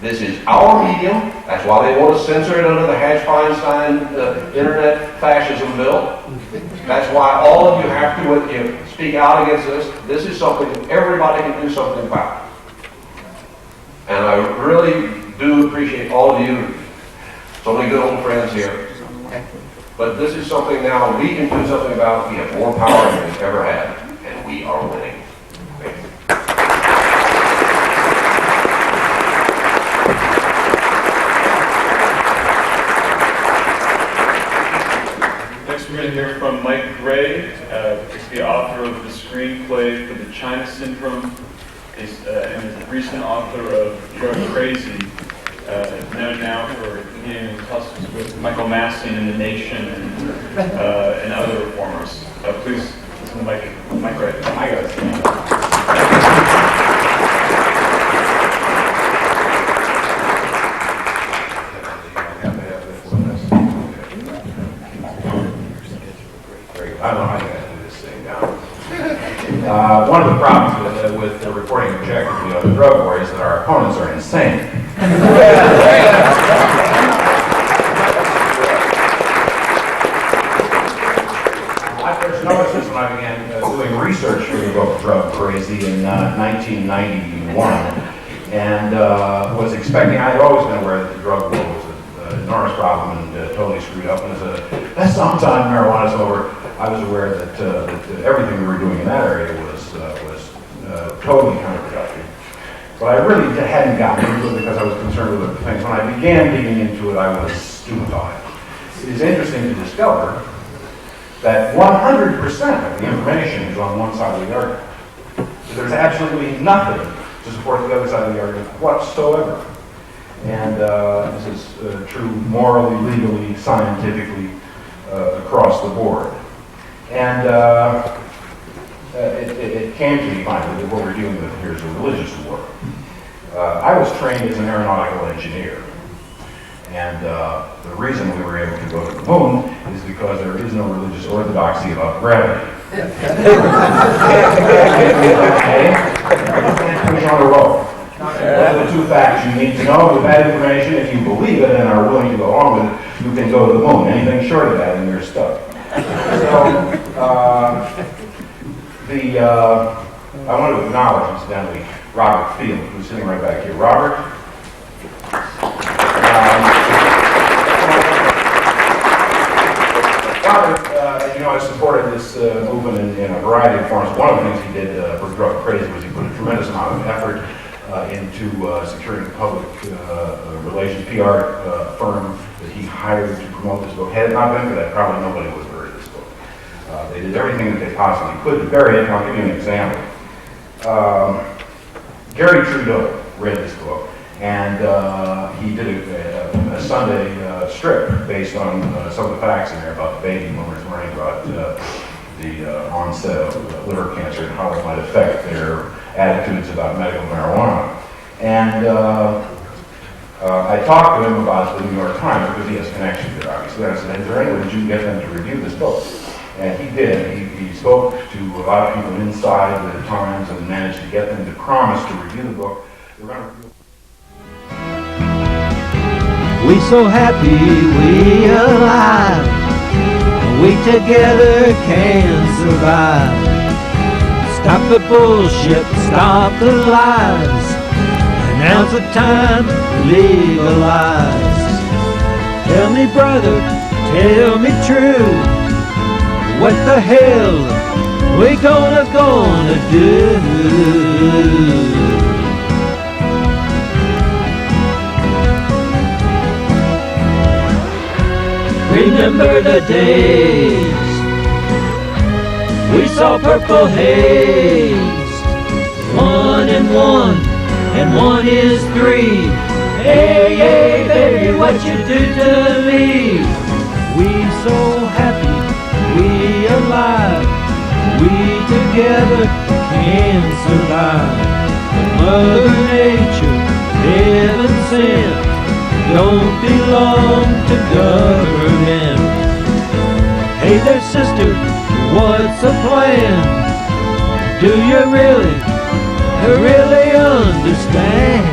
This is our medium. That's why they want to censor it under the Hatch-Feinstein Internet Fascism Bill. That's why all of you have to speak out against this. This is something that everybody can do something about. And I really do appreciate all of you. So many good old friends here. But this is something now we can do something about. We have more power than we've ever had. And we are winning. Thank you. Next we're going to hear from Mike Gray. He's the author of the screenplay for the China Syndrome. And is the recent author of Drug Crazy, known now for being in tussles with Michael Massey in The Nation and other reformers. Please listen to Mike Gray. Hi guys. I don't know how you guys do this thing now. One of the problems with reporting objectively on the drug war is that our opponents are insane. I first noticed this when I began doing research for the book Drug Crazy in 1991, and was expecting, I had always been aware that the drug war was an enormous problem and totally screwed up, and as sometime marijuana's over, I was aware that everything we were doing in that area was totally counterproductive. But I really hadn't gotten into it because I was concerned with other things. When I began digging into it, I was stupefied. It is interesting to discover that 100% of the information is on one side of the argument. So there's absolutely nothing to support the other side of the argument whatsoever. And this is true morally, legally, scientifically, across the board. And it came to me finally that what we're dealing with here is a religious war. I was trained as an aeronautical engineer. And the reason we were able to go to the moon is because there is no religious orthodoxy about gravity. Okay? Can't push on a rope. Those are the two facts you need to know. With that information, if you believe it and are willing to go on with it, you can go to the moon. Anything short of that and you're stuck. So, I want to acknowledge, incidentally, Robert Field, who's sitting right back here. Robert? Robert, as you know, I supported this movement in a variety of forms. One of the things he did for Drug Crazy was he put a tremendous amount of effort into securing a public relations PR firm that he hired to promote this book. Had it not been for that, probably nobody would have heard of this book. They did everything that they possibly could to bury it, and I'll give you an example. Gary Trudeau read this book, and he did a Sunday strip based on some of the facts in there about the baby boomers learning about the onset of liver cancer and how it might affect their attitudes about medical marijuana. And I talked to him about the New York Times because he has connections there, obviously. I said, is there any way that you can get them to review this book? And he did. He spoke to a lot of people inside the Times and managed to get them to promise to review the book. They were going to review. We so happy we alive. We together can survive. Stop the bullshit, stop the lies. And now's the time to legalize. Tell me, brother, tell me true. What the hell we gonna do? Remember the days we saw purple haze. 1 and 1 is 3. Hey, hey, baby, what you do to me? We so happy, we alive. We together can survive. Mother Nature, heaven sent, don't belong to government. Hey there, sister, what's the plan? Do you really understand?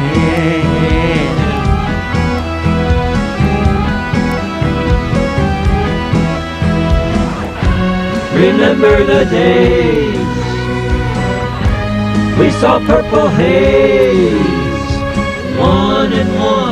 remember the days we saw purple haze. 1 and 1.